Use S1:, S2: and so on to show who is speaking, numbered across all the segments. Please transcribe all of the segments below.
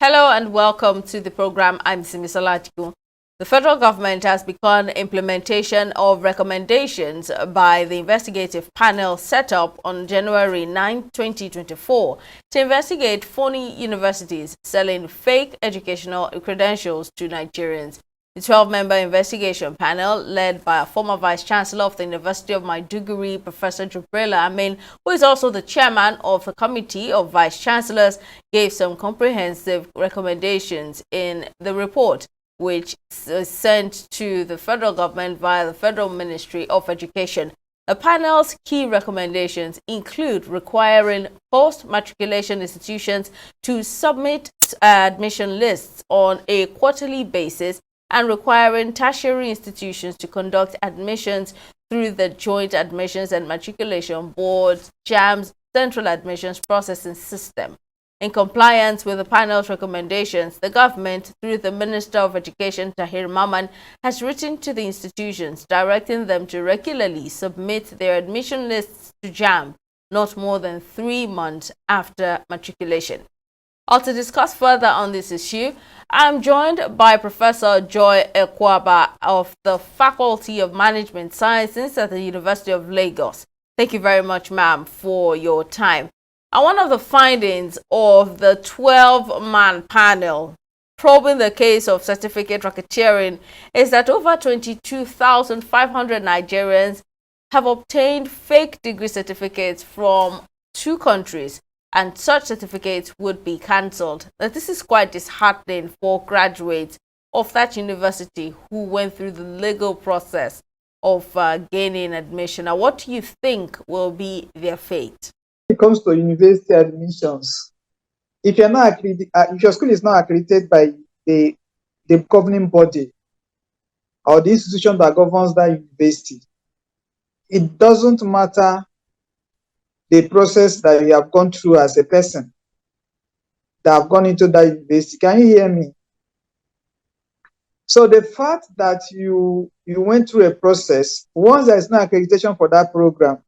S1: Hello and welcome to the program. I'm Simisola Atiku. The federal government has begun implementation of recommendations by the investigative panel set up on January 9, 2024 to investigate phony universities selling fake educational credentials to Nigerians. The 12-member investigation panel, led by a former vice-chancellor of the University of Maiduguri, Professor Jubrila Amin, who is also the chairman of the Committee of Vice-Chancellors, gave some comprehensive recommendations in the report, which is sent to the federal government via the Federal Ministry of Education. The panel's key recommendations include requiring post-matriculation institutions to submit admission lists on a quarterly basis and requiring tertiary institutions to conduct admissions through the Joint Admissions and Matriculation Board (JAMB) Central Admissions Processing System. In compliance with the panel's recommendations, the government, through the Minister of Education Tahir Mamman, has written to the institutions directing them to regularly submit their admission lists to JAMB not more than 3 months after matriculation. To discuss further on this issue, I'm joined by Professor Joy Ekwaba of the Faculty of Management Sciences at the University of Lagos. Thank you very much, ma'am, for your time. And one of the findings of the 12-man panel probing the case of certificate racketeering is that over 22,500 Nigerians have obtained fake degree certificates from 2 countries, and such certificates would be cancelled. Now, this is quite disheartening for graduates of that university who went through the legal process of gaining admission. Now, what do you think will be their fate?
S2: When it comes to university admissions, if your school is not accredited by the governing body or the institution that governs that university, it doesn't matter the process that you have gone through as a person that have gone into that university. Can you hear me? So the fact that you went through a process, once there is no accreditation for that program,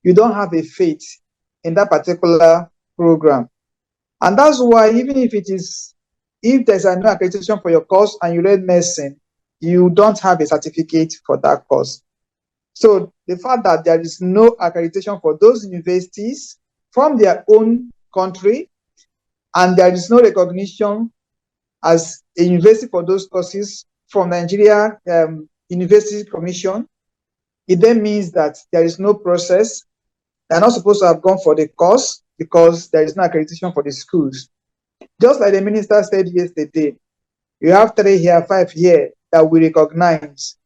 S2: you don't have a faith in that particular program. And that's why even if there's no accreditation for your course and you read medicine, you don't have a certificate for that course. So the fact that there is no accreditation for those universities from their own country, and there is no recognition as a university for those courses from Nigeria University Commission, it then means that there is no process. They're not supposed to have gone for the course because there is no accreditation for the schools. Just like the minister said yesterday, you have 3 here, 5 here that we recognize.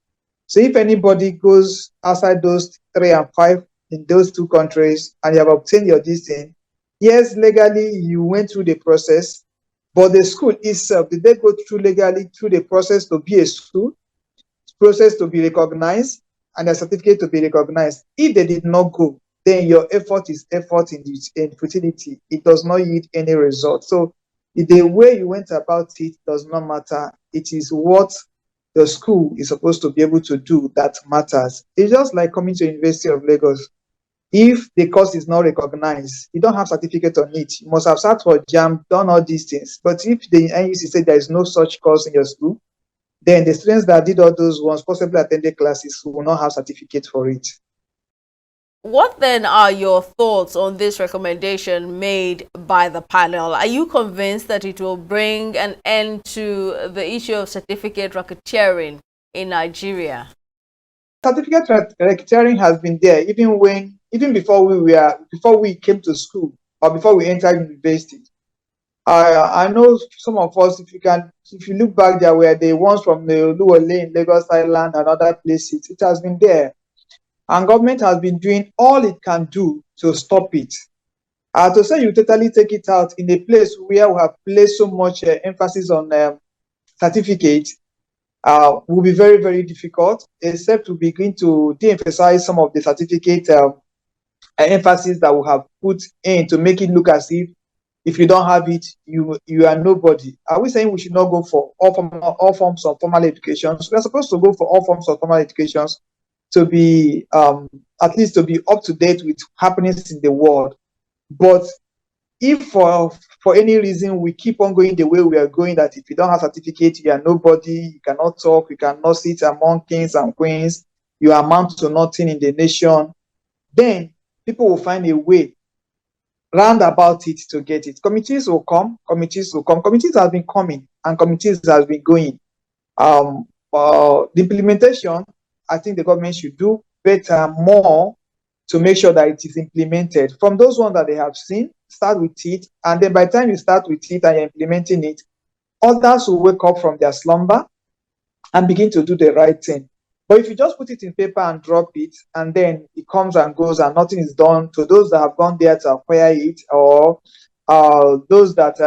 S2: So if anybody goes outside those 3 and 5 in those 2 countries and you have obtained your distance, yes, legally you went through the process, but the school itself, did they go through legally through the process to be a school, process to be recognized, and a certificate to be recognized? If they did not go, then your effort is effort in futility. It does not yield any result. So the way you went about it does not matter. It is what the school is supposed to be able to do that matters. It's just like coming to University of Lagos. If the course is not recognized, you don't have certificate on it. You must have sat for JAMB, done all these things. But if the NUC said there is no such course in your school, then the students that did all those ones, possibly attended classes, who will not have certificate for it.
S1: What then are your thoughts on this recommendation made by the panel? Are you convinced that it will bring an end to the issue of certificate racketeering in Nigeria?
S2: Certificate racketeering has been there even before we came to school or before we entered university. I know some of us, if you look back, there were the ones from the Oluwole in Lagos Island and other places. It has been there. And government has been doing all it can do to stop it. To say you totally take it out in a place where we have placed so much emphasis on certificate will be very, very difficult, except to begin to de-emphasize some of the certificate emphasis that we have put in to make it look as if you don't have it, you are nobody. Are we saying we should not go for all forms of formal education? So we are supposed to go for all forms of formal educations to be at least to be up to date with happenings in the world. But if for any reason we keep on going the way we are going, that if you don't have certificate, you are nobody, you cannot talk, you cannot sit among kings and queens, you amount to nothing in the nation, then people will find a way round about it to get it. Committees will come, committees will come. Committees have been coming and committees has been going. The implementation, I think the government should do better, more, to make sure that it is implemented. From those ones that they have seen, start with it, and then by the time you start with it and you're implementing it, others will wake up from their slumber and begin to do the right thing. But if you just put it in paper and drop it, and then it comes and goes and nothing is done to those that have gone there to acquire it, or those that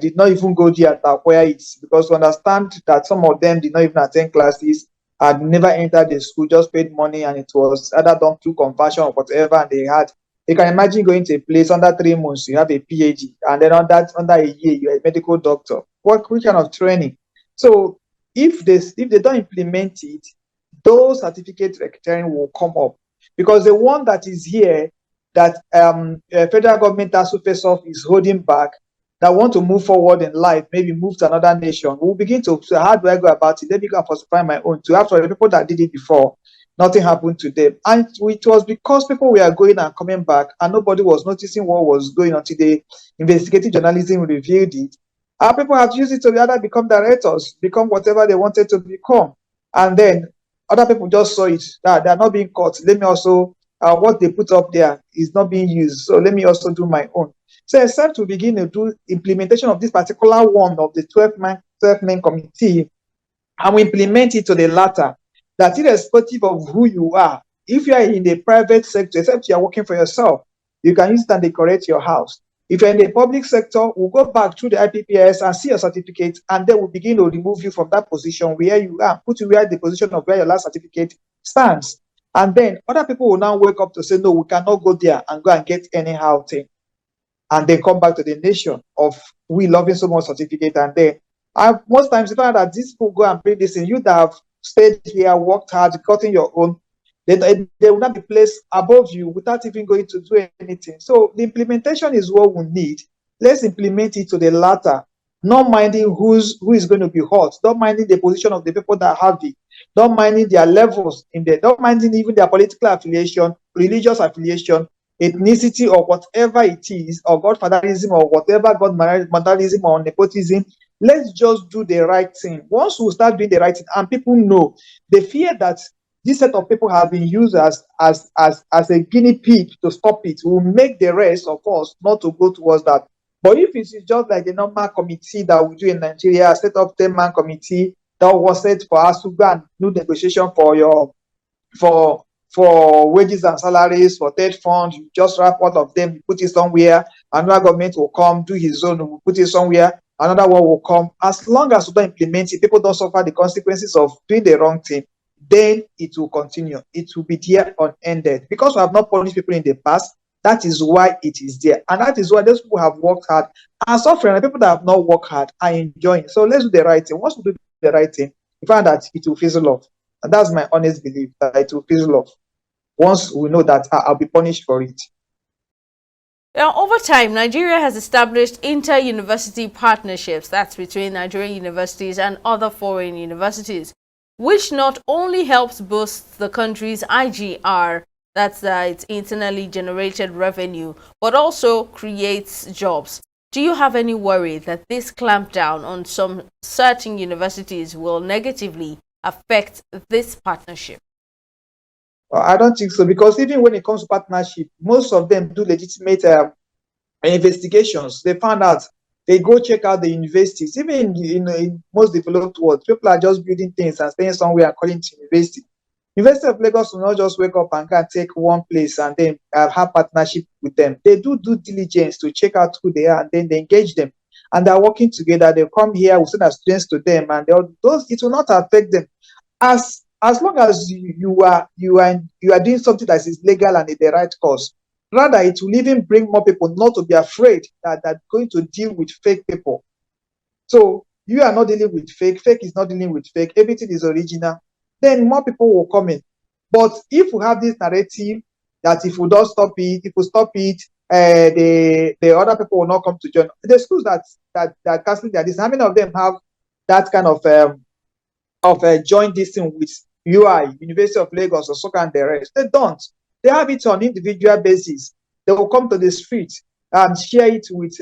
S2: did not even go there to acquire it, because we understand that some of them did not even attend classes, had never entered the school, just paid money, and it was either done through conversion or whatever, and they had. You can imagine going to a place under 3 months, you have a PhD, and then under a year, you're a medical doctor. What kind of training? So if they don't implement it, those certificate racketeering will come up, because the one that is here that federal government ASUU FESOF is holding back, that want to move forward in life, maybe move to another nation, we'll begin to say, how do I go about it? Let me go and falsify my own. To have for the people that did it before, nothing happened to them. And it was because people were going and coming back and nobody was noticing what was going on until the investigative journalism revealed it. Our people have used it to either become directors, become whatever they wanted to become. And then other people just saw it, that they're not being caught. Let me also, what they put up there is not being used. So let me also do my own. So except to begin to do implementation of this particular one of the 12-man committee, and we implement it to the latter, that irrespective of who you are, if you are in the private sector, except you are working for yourself, you can use it and decorate your house. If you're in the public sector, we'll go back through the IPPS and see your certificate, and then we'll begin to remove you from that position where you are, put you where the position of where your last certificate stands. And then other people will now wake up to say, no, we cannot go there and go and get anyhow thing. And then come back to the nation of we loving so much certificate. And then most times you find that these people go and bring this in. You that have stayed here, worked hard, gotten your own, they will not be placed above you without even going to do anything. So the implementation is what we need. Let's implement it to the latter, not minding who is going to be hot, not minding the position of the people that have it, not minding their levels in there, not minding even their political affiliation, religious affiliation, ethnicity, or whatever it is, or godfatherism, or whatever godmotherism or nepotism. Let's just do the right thing. Once we start doing the right thing, and people know, the fear that this set of people have been used as a guinea pig to stop it will make the rest of us not to go towards that. But if it's just like the normal committee that we do in Nigeria, set up 10-man committee that was set for us to go and do negotiation for wages and salaries, for third fund, you just wrap all of them, you put it somewhere, another government will come, do his own, will put it somewhere, another one will come. As long as we don't implement it, people don't suffer the consequences of doing the wrong thing, then it will continue. It will be there unended. Because we have not punished people in the past, that is why it is there. And that is why those people have worked hard and suffering, and people that have not worked hard are enjoying. So let's do the right thing. Once we do the right thing, we find that it will fizzle off. And that's my honest belief, that it will fizzle off once we know that I'll be punished for it.
S1: Now, over time, Nigeria has established inter-university partnerships, that's between Nigerian universities and other foreign universities, which not only helps boost the country's IGR, that's its internally generated revenue, but also creates jobs. Do you have any worry that this clampdown on some certain universities will negatively affect this partnership?
S2: I don't think so, because even when it comes to partnership, most of them do legitimate investigations. They found out, they go check out the universities. Even in most developed world, people are just building things and staying somewhere and calling it university. University of Lagos will not just wake up and go and take one place and then have partnership with them. They do due diligence to check out who they are, and then they engage them. And they're working together. They come here, we send our students to them, and it will not affect them. As long as you are doing something that is legal and in the right cause. Rather, it will even bring more people not to be afraid that they're going to deal with fake people. So you are not dealing with fake is not dealing with fake, everything is original. Then more people will come in. But if we have this narrative that if we don't stop it, the other people will not come to join. The schools that canceling their this, how many of them have that kind of joint this thing with UI, University of Lagos or SOCA and the rest? They don't. They have it on individual basis. They will come to the street and share it with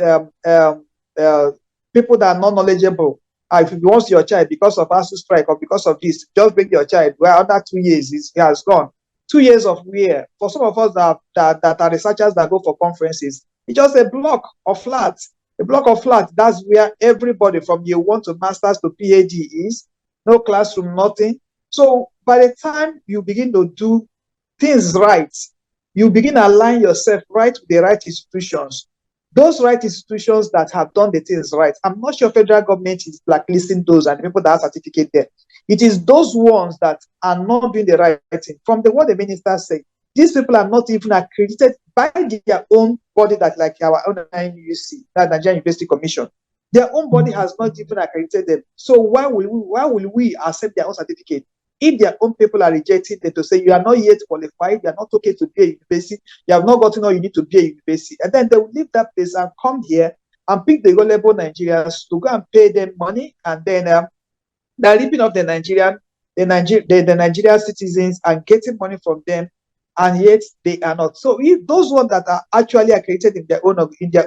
S2: people that are not knowledgeable. If you want your child because of ASU strike or because of this, just bring your child. Well, under 2 years, he has gone. 2 years of where? For some of us that are researchers that go for conferences, it's just a block of flats. A block of flats, that's where everybody from year 1 to masters to PhD is. No classroom, nothing. So by the time you begin to do things right, you begin to align yourself right with the right institutions. Those right institutions that have done the things right. I'm not sure federal government is blacklisting those and the people that have certificate there. It is those ones that are not doing the right thing. From the what the minister said, these people are not even accredited by their own body, that like our own NUC, that Nigerian University Commission. Their own body has not even accredited them. So why will we accept their own certificate? If their own people are rejecting them to say you are not yet qualified, you are not okay to be a university, you have not gotten all you need to be a university, and then they will leave that place and come here and pick the gullible Nigerians to go and pay them money, and then they're ripping off the Nigerian citizens and getting money from them, and yet they are not. So if those ones that are actually accredited in their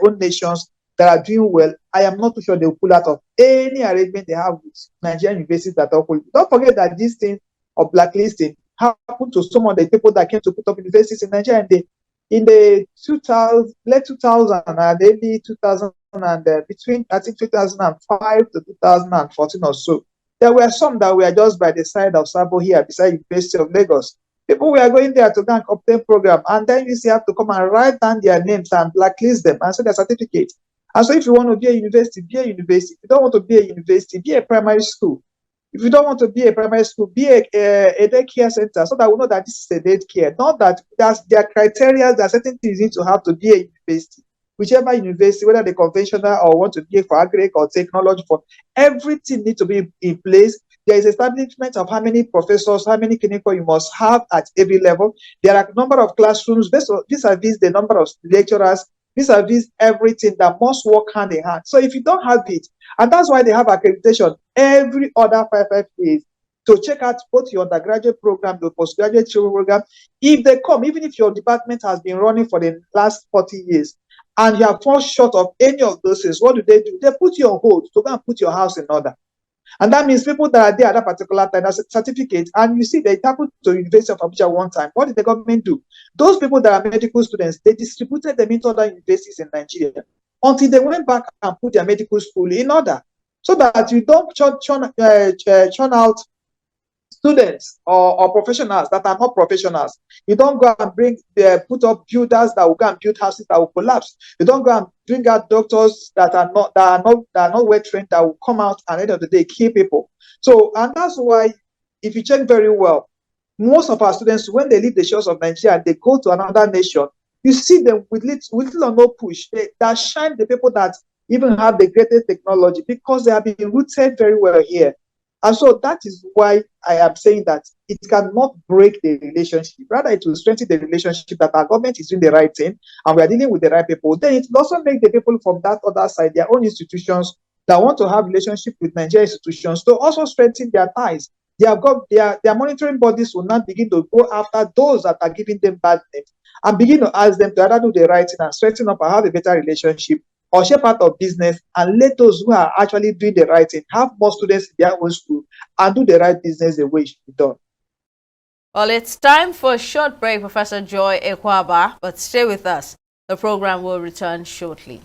S2: own nations that are doing well, I am not too sure they will pull out of any arrangement they have with Nigerian universities that are open. Don't forget that this thing of blacklisting happened to some of the people that came to put up universities in Nigeria in the 2000, late 2000 and early 2000 and between I think 2005 to 2014 or so. There were some that were just by the side of Sabo here beside University of Lagos. People were going there to go and obtain program, and then you have to come and write down their names and blacklist them and send their certificate. And so if you want to be a university, be a university. If you don't want to be a university, be a primary school. If you don't want to be a primary school, be a daycare center, so that we know that this is a daycare. Not that there are criteria, there are certain things you need to have to be a university. Whichever university, whether the conventional or want to be for agri or technology, for everything needs to be in place. There is establishment of how many professors, how many clinical you must have at every level. There are a number of classrooms, vis-a-vis the number of lecturers, vis-a-vis everything that must work hand in hand. So if you don't have it, and that's why they have accreditation every other 5 years to check out both your undergraduate program, the postgraduate program. If they come, even if your department has been running for the last 40 years, and you have fallen short of any of those things, what do? They put you on hold to go and put your house in order. And that means people that are there at that particular time, that's a certificate, and you see they happened to University of Abuja one time. What did the government do? Those people that are medical students, they distributed them into other universities in Nigeria until they went back and put their medical school in order, so that you don't churn out students or professionals that are not professionals. You don't go and put up builders that will go and build houses that will collapse. You don't go and bring out doctors that are not well trained, that will come out and at the end of the day kill people. So, and that's why, if you check very well, most of our students, when they leave the shores of Nigeria, they go to another nation. You see them with little or no push. They shine the people that even have the greatest technology, because they have been rooted very well here. And so that is why I am saying that it cannot break the relationship. Rather, it will strengthen the relationship, that our government is doing the right thing and we are dealing with the right people. Then it will also make the people from that other side, their own institutions that want to have relationship with Nigerian institutions, to also strengthen their ties. Their monitoring bodies will now begin to go after those that are giving them bad names and begin to ask them to either do the right thing and strengthen up and have a better relationship, or share part of business and let those who are actually doing the right thing have more students in their own school and do the right business the way it should be done.
S1: Well, it's time for a short break, Professor Joy Ekwaba, but stay with us. The program will return shortly.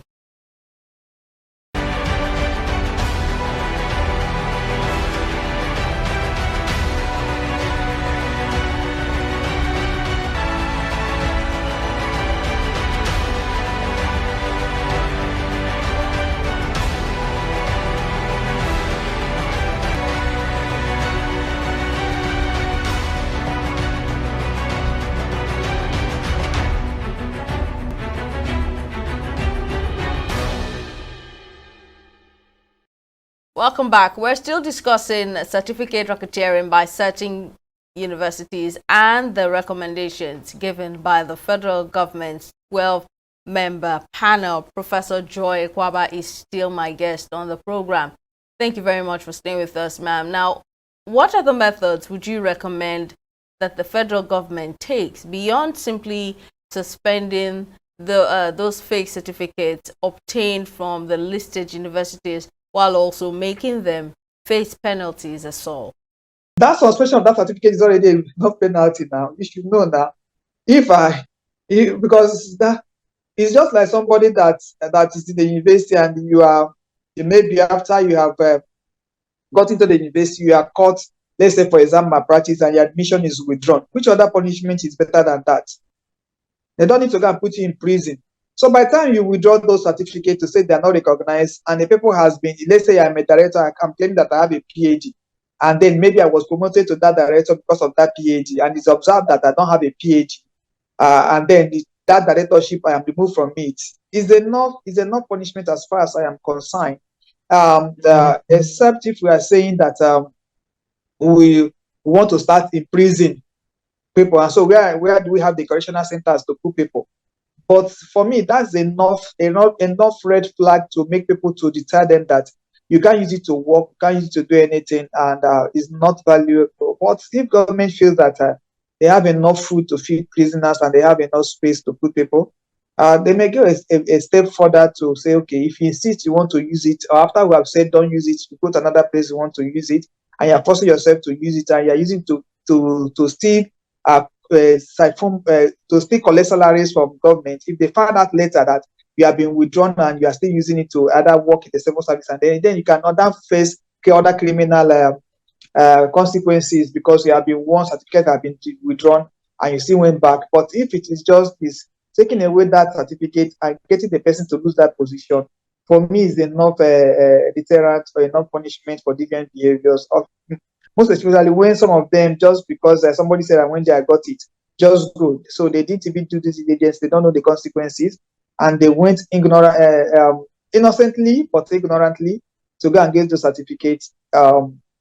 S1: Welcome back. We're still discussing certificate racketeering by certain universities and the recommendations given by the federal government's 12 member panel. Professor Joy Ekwaba is still my guest on the program. Thank you very much for staying with us, ma'am. Now, what other methods would you recommend that the federal government takes beyond simply suspending those fake certificates obtained from the listed universities while also making them face penalties as well?
S2: That suspension of that certificate is already enough penalty now. You should know now. Because that it's just like somebody that is in the university and you maybe after you have got into the university, you are caught, let's say for exam malpractice, and your admission is withdrawn. Which other punishment is better than that? They don't need to go and put you in prison. So by the time you withdraw those certificates to say they are not recognized, and the people has been, let's say I'm a director, I'm claiming that I have a PhD, and then maybe I was promoted to that director because of that PhD, and it's observed that I don't have a PhD, and then that directorship I am removed from it. Is enough punishment as far as I am concerned. Except if we are saying that we want to start imprisoning people, and so where do we have the correctional centers to put people? But for me, that's enough red flag to make people to deter them that you can't use it to work, you can't use it to do anything, and it's not valuable. But if government feels that they have enough food to feed prisoners and they have enough space to put people, they may go a step further to say, okay, if you insist you want to use it, or after we have said don't use it, you go to another place you want to use it, and you're forcing yourself to use it, and you're using to steal to still collect salaries from government. If they find out later that you have been withdrawn and you are still using it to either work in the civil service, and then you can other face other criminal consequences because you have been one certificate have been withdrawn and you still went back. But if it is just this taking away that certificate and getting the person to lose that position, for me is enough deterrent or enough punishment for different behaviors of most especially when some of them, just because somebody said that when I got it, just go. So they didn't even do this diligence, they don't know the consequences, and they went innocently but ignorantly to go and get the certificates.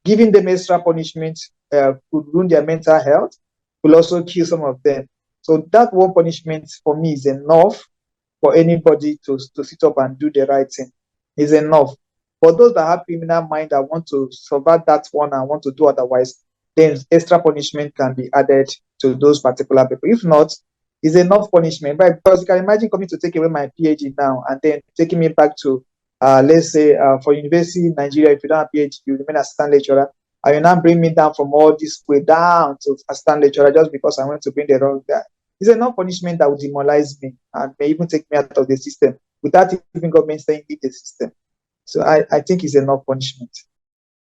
S2: Giving them extra punishment could ruin their mental health, will also kill some of them. So that one punishment for me is enough for anybody to sit up and do the right thing. Is enough. For those that have criminal mind that want to subvert that one and want to do otherwise, then extra punishment can be added to those particular people. If not, it's enough punishment. But because you can imagine coming to take away my PhD now and then taking me back to, let's say, for university in Nigeria, if you don't have PhD, you remain assistant lecturer, and you now bring me down from all this way down to assistant lecturer just because I went to bring the wrong guy. It's enough punishment that would demoralize me and may even take me out of the system without even government saying leave the system. So I think it's enough punishment.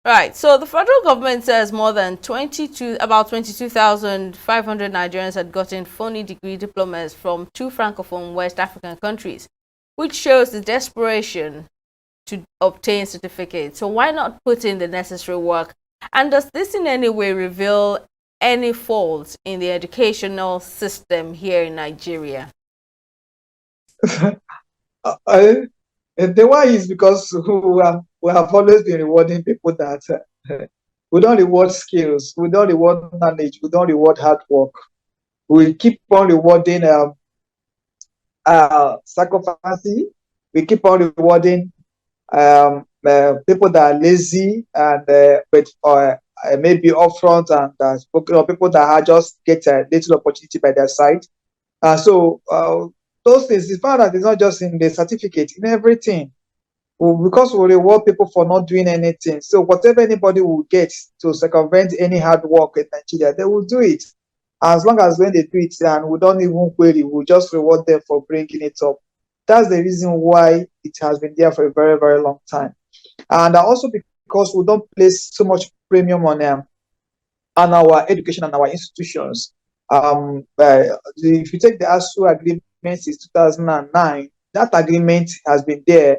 S1: Right. So the federal government says more than about 22,500 Nigerians had gotten phony degree diplomas from 2 Francophone West African countries, which shows the desperation to obtain certificates. So why not put in the necessary work? And does this in any way reveal any faults in the educational system here in Nigeria?
S2: The why is because we have always been rewarding people that we don't reward skills, we don't reward knowledge, we don't reward hard work. We keep on rewarding sacrifice. We keep on rewarding people that are lazy and maybe upfront and people that are just get a little opportunity by their side. So those things, it's found that it's not just in the certificate, in everything. Because we reward people for not doing anything. So whatever anybody will get to circumvent any hard work in Nigeria, they will do it. As long as when they do it and we don't even query, we'll just reward them for bringing it up. That's the reason why it has been there for a very, very long time. And also because we don't place so much premium on our education and our institutions. If you take the ASU agreement since 2009, that agreement has been there.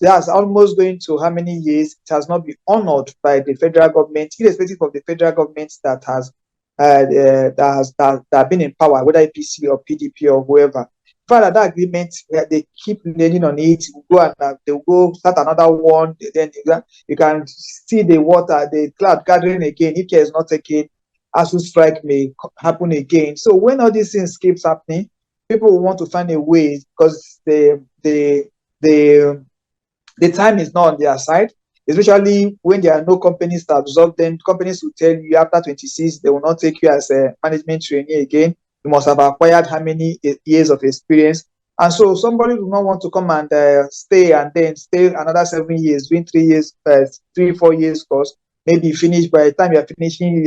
S2: That's almost going to how many years? It has not been honored by the federal government, irrespective of the federal government that have been in power, whether APC or PDP or whoever. Further, that agreement, they keep leaning on it. They will go start another one. Then you can see the cloud gathering again. If care is not taken, ASU strike may happen again. So when all these things keeps happening, people will want to find a way because the time is not on their side, especially when there are no companies to absorb them. Companies will tell you after 26, they will not take you as a management trainee again. You must have acquired how many years of experience. And so somebody will not want to come and stay and then stay another 7 years, doing 3 years, 3, 4 years course. Maybe you finish by the time you're finishing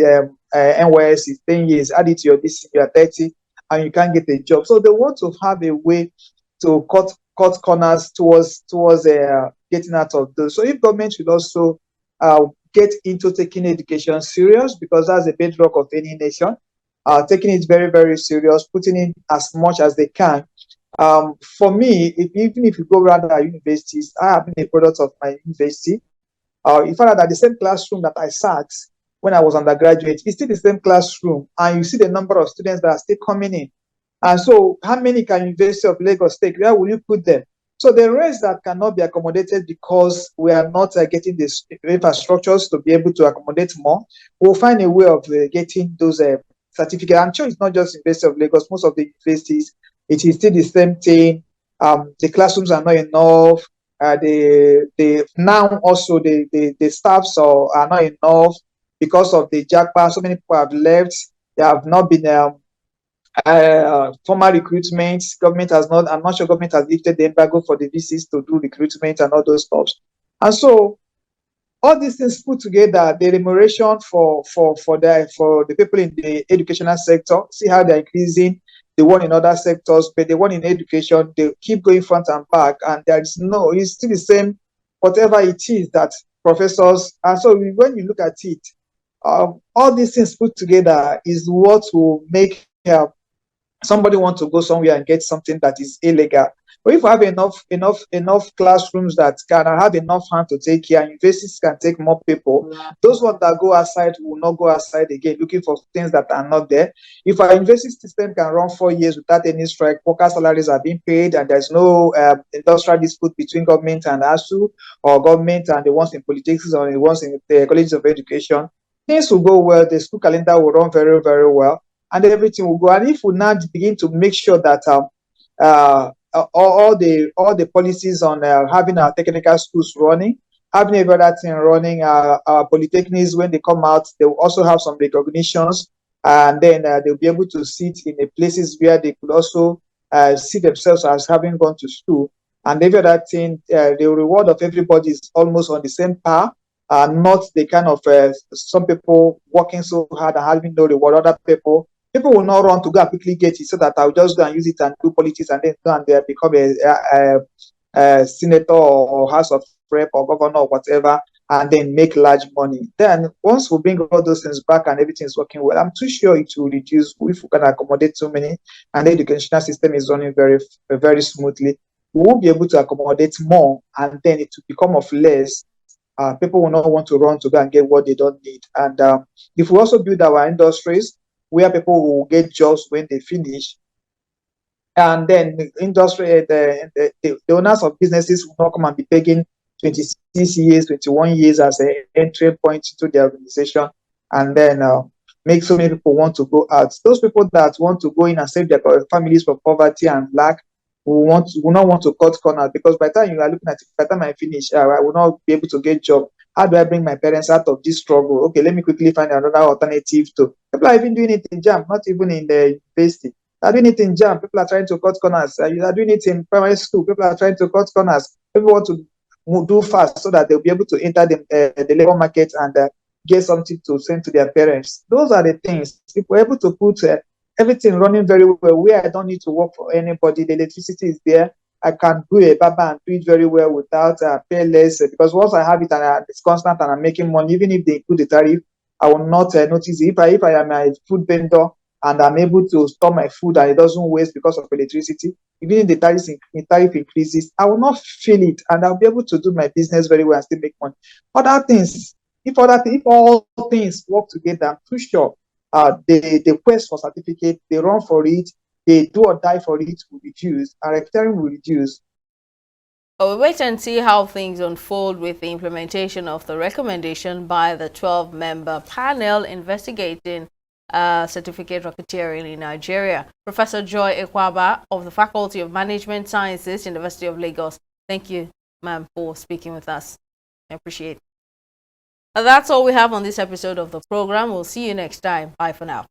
S2: NYSC, 10 years, add it to your DC, you're 30, and you can't get a job. So they want to have a way to cut corners towards getting out of those. So if government should also get into taking education serious, because that's the bedrock of any nation, taking it very, very serious, putting in as much as they can. For me, even if you go around our universities, I have been a product of my university. You find out that the same classroom that I sat when I was undergraduate is still the same classroom, and you see the number of students that are still coming in. And so, how many can University of Lagos take? Where will you put them? So the rest that cannot be accommodated because we are not getting the infrastructures to be able to accommodate more, we'll find a way of getting those certificates. I'm sure it's not just University of Lagos. Most of the universities, it is still the same thing. The classrooms are not enough. Now also the staffs are not enough because of the jackpot. So many people have left. They have not been formal recruitment. Government has not. I'm not sure government has lifted the embargo for the VCs to do recruitment and all those stuff. And so all these things put together, the remuneration for the people in the educational sector, see how they're increasing. The one in other sectors, but the one in education, they keep going front and back, and it's still the same, whatever it is that professors. And so when you look at it, all these things put together is what will make somebody want to go somewhere and get something that is illegal. But if we have enough classrooms that can have enough hands to take care, and universities can take more people, those ones that go outside will not go outside again looking for things that are not there. If our university system can run 4 years without any strike, worker salaries are being paid, and there's no industrial dispute between government and ASU, or government and the ones in politics or the ones in the colleges of education, things will go well. The school calendar will run very, very well, and everything will go. And if we now begin to make sure that all the policies on having our technical schools running, having every other thing running, our polytechnics, when they come out, they will also have some recognitions, and then they'll be able to sit in the places where they could also see themselves as having gone to school. And every other thing, the reward of everybody is almost on the same par, not the kind of some people working so hard and having no reward. Other people will not run to go and quickly get it, so that I'll just go and use it and do politics and then go and become a senator or House of Rep or governor or whatever, and then make large money. Then once we bring all those things back and everything is working well, I'm too sure it will reduce if we can accommodate so many, and the educational system is running very, very smoothly. We will be able to accommodate more, and then it will become of less. People will not want to run to go and get what they don't need. And if we also build our industries where people will get jobs when they finish, and then the industry, the owners of businesses will not come and be taking 26 years, 21 years as an entry point to their organization, and then make so many people want to go out. Those people that want to go in and save their families from poverty and lack will not want to cut corners, because by the time you are looking at it, by the time I finish, I will not be able to get a job. How do I bring my parents out of this struggle? Okay, let me quickly find another alternative to. People are even doing it in JAM, not even in the university. They are doing it in JAM. People are trying to cut corners. You are doing it in primary school. People are trying to cut corners. People want to do fast so that they'll be able to enter the labor market and get something to send to their parents. Those are the things. If we're able to put everything running very well, where I don't need to work for anybody, the electricity is there, I can do a baba and do it very well without pay less, because once I have it and it's constant and I'm making money, even if they include the tariff, I will not notice it. If I am a food vendor and I'm able to store my food and it doesn't waste because of electricity, even if the tariff increases, I will not feel it, and I'll be able to do my business very well and still make money. Other things, if all things work together, I'm too sure the quest for certificate, they run for it, they do or die for it will reduce, and racketeering will reduce.
S1: We'll wait and see how things unfold with the implementation of the recommendation by the 12-member panel investigating certificate racketeering in Nigeria. Professor Joy Ekwaba of the Faculty of Management Sciences, University of Lagos. Thank you, ma'am, for speaking with us. I appreciate it. That's all we have on this episode of the program. We'll see you next time. Bye for now.